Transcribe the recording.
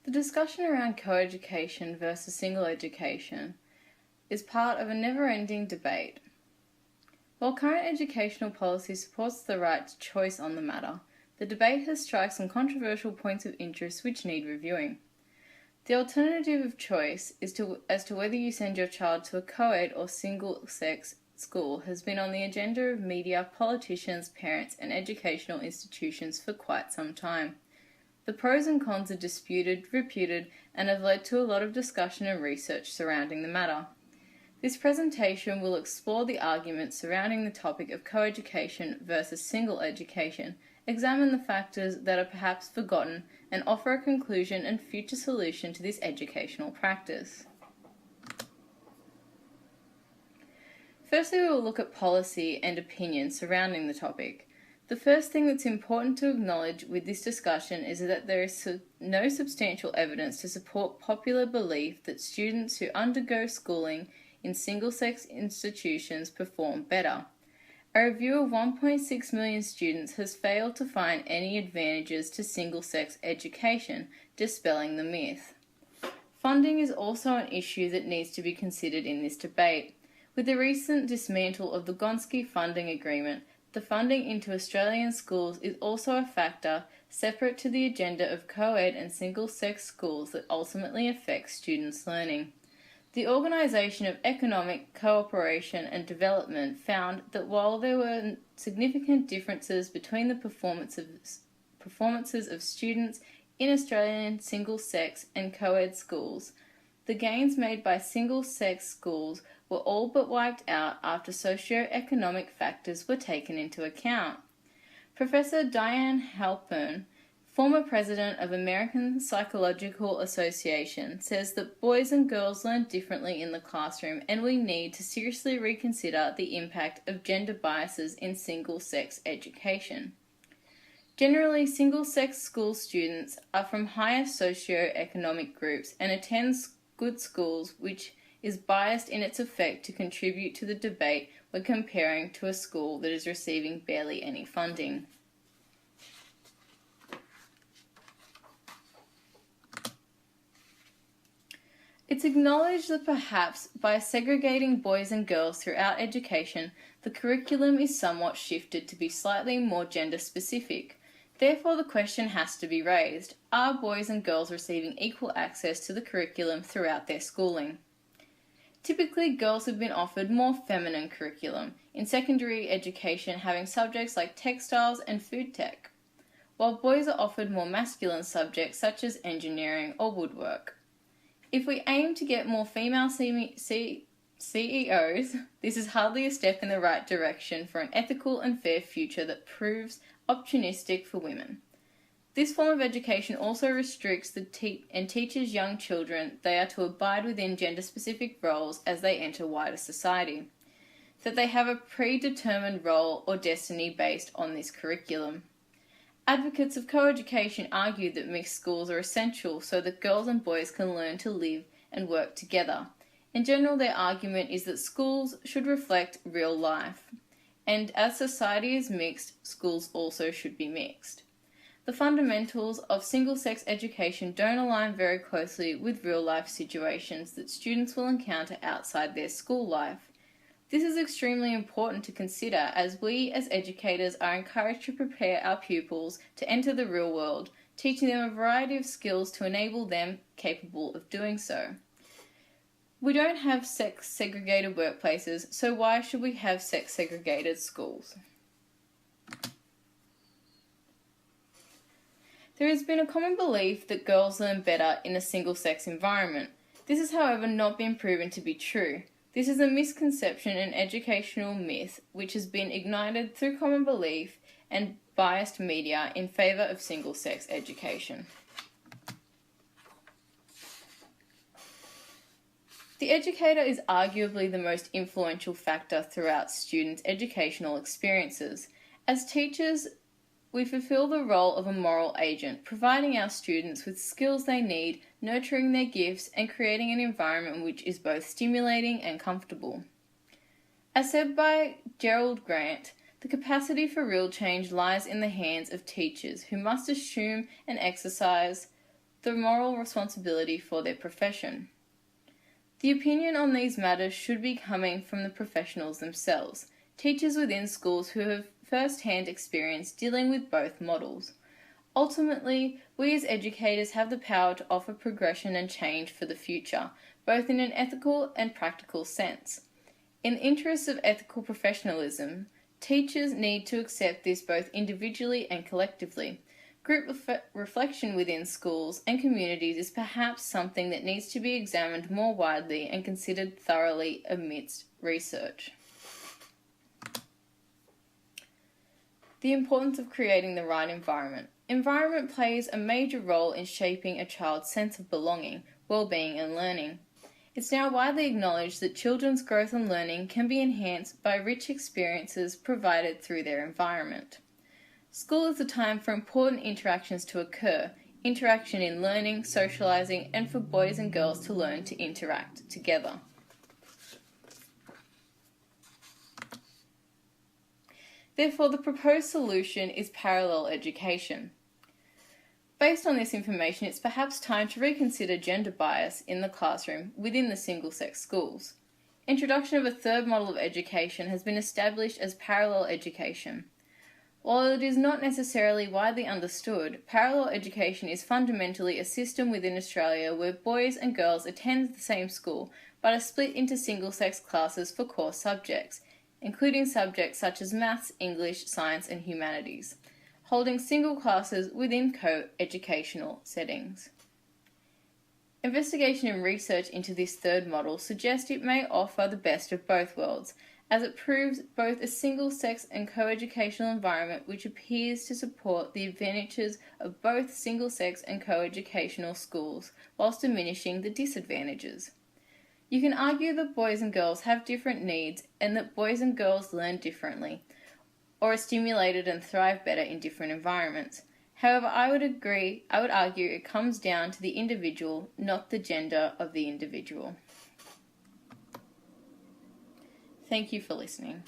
The discussion around coeducation versus single education is part of a never-ending debate. While current educational policy supports the right to choice on the matter, the debate has struck some controversial points of interest which need reviewing. The alternative of choice as to whether you send your child to a co-ed or single-sex school has been on the agenda of media, politicians, parents, and educational institutions for quite some time. The pros and cons are disputed, reputed, and have led to a lot of discussion and research surrounding the matter. This presentation will explore the arguments surrounding the topic of coeducation versus single education, examine the factors that are perhaps forgotten, and offer a conclusion and future solution to this educational practice. Firstly, we will look at policy and opinion surrounding the topic. The first thing that's important to acknowledge with this discussion is that there is no substantial evidence to support popular belief that students who undergo schooling in single-sex institutions perform better. A review of 1.6 million students has failed to find any advantages to single-sex education, dispelling the myth. Funding is also an issue that needs to be considered in this debate. With the recent dismantle of the Gonski funding agreement, the funding into Australian schools is also a factor separate to the agenda of co-ed and single-sex schools that ultimately affects students' learning. The Organisation of Economic Cooperation and Development found that while there were significant differences between the performances of students in Australian single-sex and co-ed schools, the gains made by single-sex schools were all but wiped out after socio-economic factors were taken into account. Professor Diane Halpern, former president of American Psychological Association, says that boys and girls learn differently in the classroom and we need to seriously reconsider the impact of gender biases in single-sex education. Generally, single-sex school students are from higher socio-economic groups and attend good schools, which is biased in its effect to contribute to the debate when comparing to a school that is receiving barely any funding. It's acknowledged that perhaps by segregating boys and girls throughout education, the curriculum is somewhat shifted to be slightly more gender specific. Therefore, the question has to be raised: are boys and girls receiving equal access to the curriculum throughout their schooling? Typically, girls have been offered more feminine curriculum, in secondary education having subjects like textiles and food tech, while boys are offered more masculine subjects such as engineering or woodwork. If we aim to get more female CEOs, this is hardly a step in the right direction for an ethical and fair future that proves opportunistic for women. This form of education also restricts and teaches young children they are to abide within gender-specific roles as they enter wider society, that they have a predetermined role or destiny based on this curriculum. Advocates of coeducation argue that mixed schools are essential so that girls and boys can learn to live and work together. In general, their argument is that schools should reflect real life, and as society is mixed, schools also should be mixed. The fundamentals of single-sex education don't align very closely with real-life situations that students will encounter outside their school life. This is extremely important to consider as we as educators are encouraged to prepare our pupils to enter the real world, teaching them a variety of skills to enable them capable of doing so. We don't have sex-segregated workplaces, so why should we have sex-segregated schools? There has been a common belief that girls learn better in a single-sex environment. This has, however, not been proven to be true. This is a misconception and educational myth which has been ignited through common belief and biased media in favour of single-sex education. The educator is arguably the most influential factor throughout students' educational experiences. As teachers, we fulfill the role of a moral agent, providing our students with skills they need, nurturing their gifts, and creating an environment which is both stimulating and comfortable. As said by Gerald Grant, the capacity for real change lies in the hands of teachers, who must assume and exercise the moral responsibility for their profession. The opinion on these matters should be coming from the professionals themselves, teachers within schools who have first-hand experience dealing with both models. Ultimately, we as educators have the power to offer progression and change for the future, both in an ethical and practical sense. In the interests of ethical professionalism, teachers need to accept this both individually and collectively. Group reflection within schools and communities is perhaps something that needs to be examined more widely and considered thoroughly amidst research. The importance of creating the right environment. Environment plays a major role in shaping a child's sense of belonging, well-being and learning. It's now widely acknowledged that children's growth and learning can be enhanced by rich experiences provided through their environment. School is a time for important interactions to occur, interaction in learning, socializing, and for boys and girls to learn to interact together. Therefore, the proposed solution is parallel education. Based on this information, it's perhaps time to reconsider gender bias in the classroom within the single-sex schools. Introduction of a third model of education has been established as parallel education. While it is not necessarily widely understood, parallel education is fundamentally a system within Australia where boys and girls attend the same school but are split into single-sex classes for core subjects, including subjects such as maths, English, science and humanities, holding single classes within co-educational settings. Investigation and research into this third model suggest it may offer the best of both worlds, as it proves both a single-sex and co-educational environment which appears to support the advantages of both single-sex and co-educational schools, whilst diminishing the disadvantages. You can argue that boys and girls have different needs and that boys and girls learn differently, or are stimulated and thrive better in different environments. However, I would argue it comes down to the individual, not the gender of the individual. Thank you for listening.